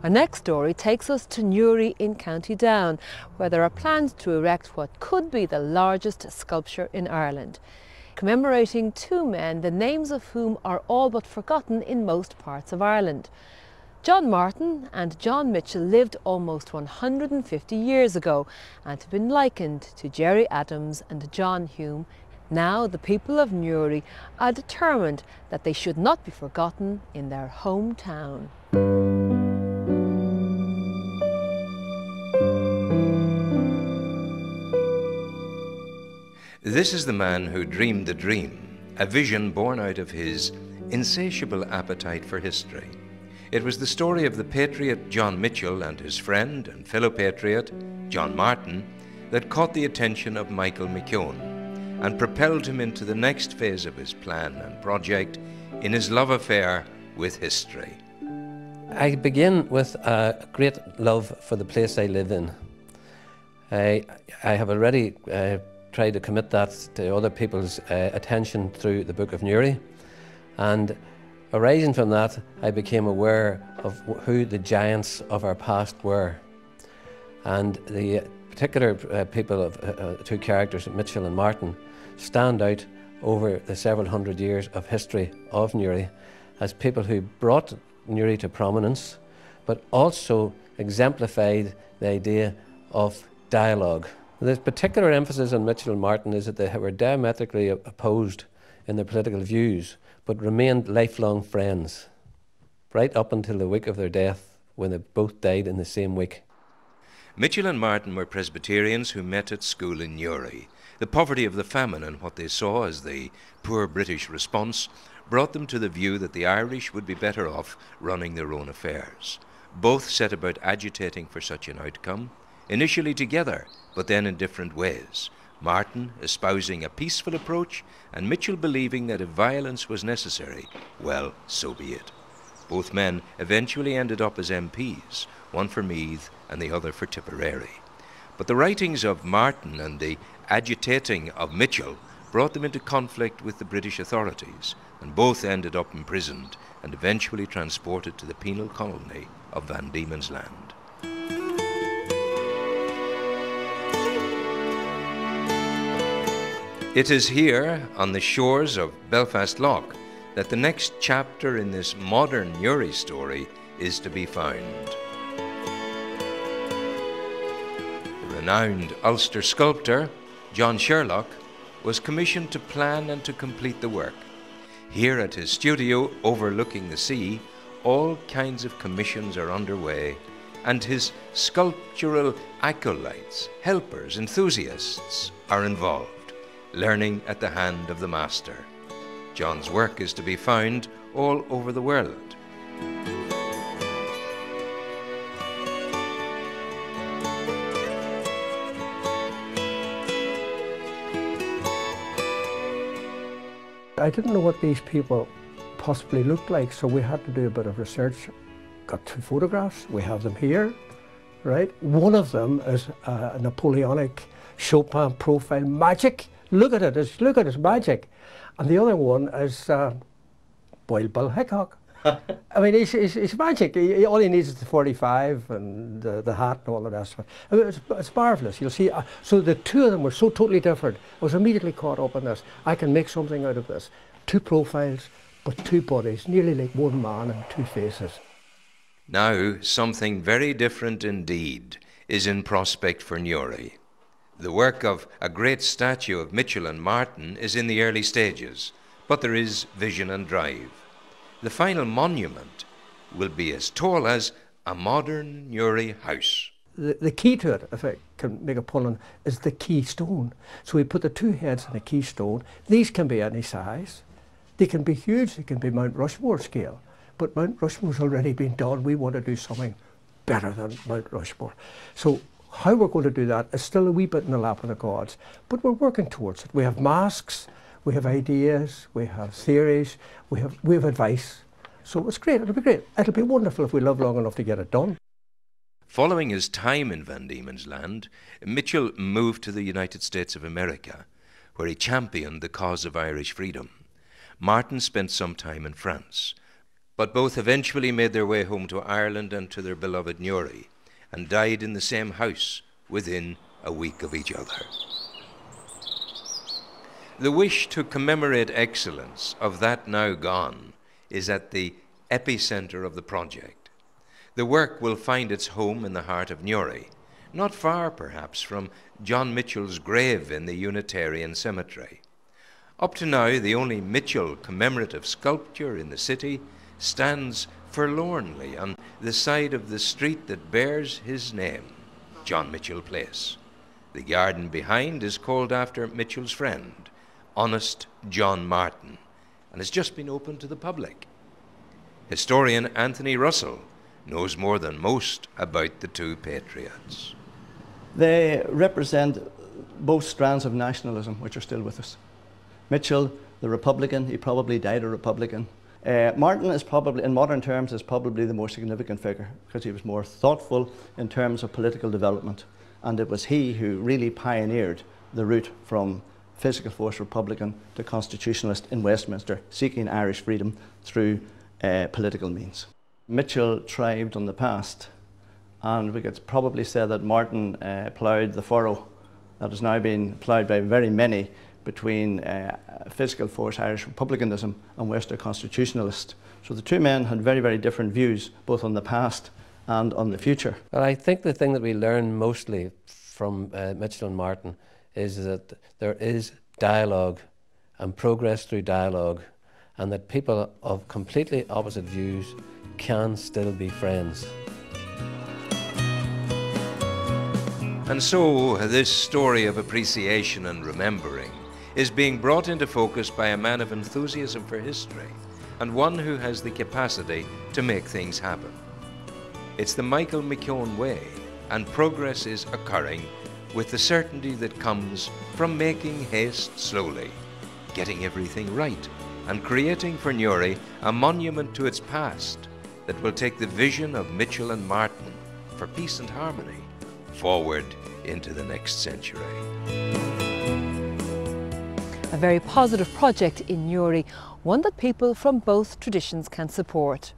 Our next story takes us to Newry in County Down, where there are plans to erect what could be the largest sculpture in Ireland, commemorating two men, the names of whom are all but forgotten in most parts of Ireland. John Martin and John Mitchel lived almost 150 years ago and have been likened to Gerry Adams and John Hume. Now the people of Newry are determined that they should not be forgotten in their hometown. This is the man who dreamed the dream, a vision born out of his insatiable appetite for history. It was the story of the patriot John Mitchel and his friend and fellow patriot John Martin that caught the attention of Michael McKeown and propelled him into the next phase of his plan and project in his love affair with history. I begin with a great love for the place I live in. I have already tried to commit that to other people's attention through the Book of Newry, and arising from that, I became aware of who the giants of our past were. And the particular people of two characters, Mitchel and Martin, stand out over the several hundred years of history of Newry as people who brought Newry to prominence, but also exemplified the idea of dialogue. The particular emphasis on Mitchel and Martin is that they were diametrically opposed in their political views, but remained lifelong friends, right up until the week of their death, when they both died in the same week. Mitchel and Martin were Presbyterians who met at school in Newry. The poverty of the famine and what they saw as the poor British response brought them to the view that the Irish would be better off running their own affairs. Both set about agitating for such an outcome, initially together, but then in different ways. Martin espousing a peaceful approach, and Mitchel believing that if violence was necessary, well, so be it. Both men eventually ended up as MPs, one for Meath and the other for Tipperary. But the writings of Martin and the agitating of Mitchel brought them into conflict with the British authorities, and both ended up imprisoned and eventually transported to the penal colony of Van Diemen's Land. It is here, on the shores of Belfast Lough, that the next chapter in this modern Newry story is to be found. The renowned Ulster sculptor, John Sherlock, was commissioned to plan and to complete the work. Here at his studio overlooking the sea, all kinds of commissions are underway, and his sculptural acolytes, helpers, enthusiasts are involved, learning at the hand of the master. John's work is to be found all over the world. I didn't know what these people possibly looked like, so we had to do a bit of research. Got two photographs, we have them here, right? One of them is a Napoleonic Chopin profile, magic. Look at it, look at his magic. And the other one is Wild Bill Hickok. I mean, he's magic. All he needs is the 45 and the hat and all the rest of it. I mean, it's marvellous. You'll see. So the two of them were so totally different. I was immediately caught up in this. I can make something out of this. Two profiles, but two bodies, nearly like one man and two faces. Now, something very different indeed is in prospect for Newry. The work of a great statue of Mitchel and Martin is in the early stages, but there is vision and drive. The final monument will be as tall as a modern Newry house. The key to it, if I can make a pun on, is the keystone. So we put the two heads in a keystone. These can be any size. They can be huge, they can be Mount Rushmore scale. But Mount Rushmore's already been done. We want to do something better than Mount Rushmore. So how we're going to do that is still a wee bit in the lap of the gods, but we're working towards it. We have masks, we have ideas, we have theories, we have advice. So it's great, it'll be great. It'll be wonderful if we live long enough to get it done. Following his time in Van Diemen's Land, Mitchel moved to the United States of America, where he championed the cause of Irish freedom. Martin spent some time in France, but both eventually made their way home to Ireland and to their beloved Newry, and died in the same house within a week of each other. The wish to commemorate excellence of that now gone is at the epicentre of the project. The work will find its home in the heart of Newry, not far perhaps from John Mitchell's grave in the Unitarian Cemetery. Up to now, the only Mitchell commemorative sculpture in the city stands forlornly on the side of the street that bears his name, John Mitchell Place. The garden behind is called after Mitchell's friend, honest John Martin, and has just been opened to the public. Historian Anthony Russell knows more than most about the two patriots. They represent both strands of nationalism which are still with us. Mitchell, the Republican, he probably died a Republican. Martin is probably, in modern terms, is probably the more significant figure because he was more thoughtful in terms of political development, and it was he who really pioneered the route from physical force Republican to constitutionalist in Westminster, seeking Irish freedom through political means. Mitchell thrived on the past, and we could probably say that Martin ploughed the furrow that is now being ploughed by very many between physical force Irish republicanism and Western constitutionalist. So the two men had very, very different views, both on the past and on the future. Well, I think the thing that we learn mostly from Mitchell and Martin is that there is dialogue and progress through dialogue, and that people of completely opposite views can still be friends. And so, this story of appreciation and remembering is being brought into focus by a man of enthusiasm for history, and one who has the capacity to make things happen. It's the Michael McKeown way, and progress is occurring with the certainty that comes from making haste slowly, getting everything right, and creating for Newry a monument to its past that will take the vision of Mitchell and Martin for peace and harmony forward into the next century. A very positive project in Newry, one that people from both traditions can support.